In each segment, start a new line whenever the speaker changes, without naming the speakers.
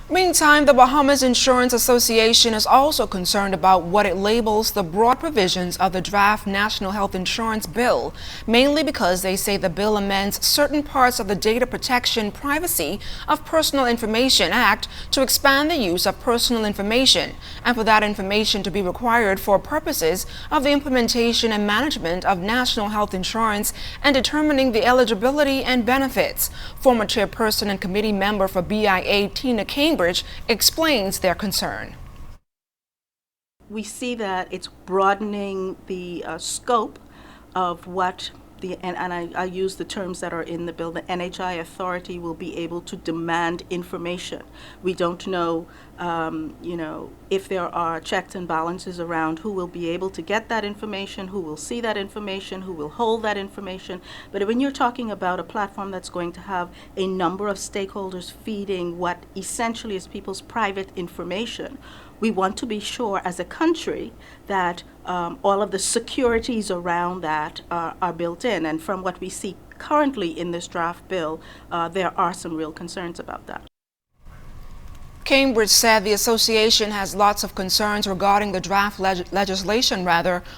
Meantime, the Bahamas Insurance Association is also concerned about what it labels the broad provisions of the draft National Health Insurance Bill, mainly because they say the bill amends certain parts of the Data Protection Privacy of Personal Information Act to expand the use of personal information and for that information to be required for purposes of the implementation and management of national health insurance and determining the eligibility and benefits. Former chairperson and committee member for B.I.A. Tina Cambridge explains their concern.
We see that it's broadening the scope of what and I use the terms that are in the bill. The N.H.I authority will be able to demand information. We don't know, if there are checks and balances around who will be able to get that information, who will see that information, who will hold that information. But when you're talking about a platform that's going to have a number of stakeholders feeding what essentially is people's private information, we want to be sure as a country that all of the securities around that are built in. And from what we see currently in this draft bill, there are some real concerns about that.
Cambridge said the association has lots of concerns regarding the draft legislation.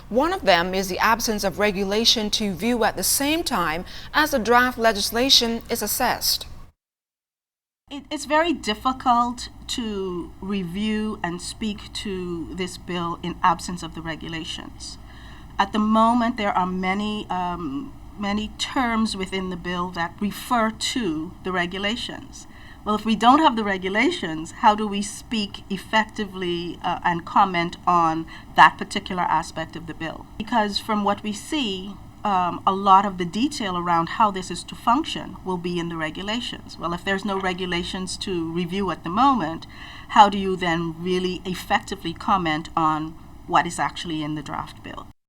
One of them is the absence of regulation to view at the same time as the draft legislation is assessed.
It's very difficult to review and speak to this bill in absence of the regulations. At the moment, there are many terms within the bill that refer to the regulations. Well, if we don't have the regulations, how do we speak effectively and comment on that particular aspect of the bill? Because from what we see, a lot of the detail around how this is to function will be in the regulations. Well, if there's no regulations to review at the moment, how do you then really effectively comment on what is actually in the draft bill?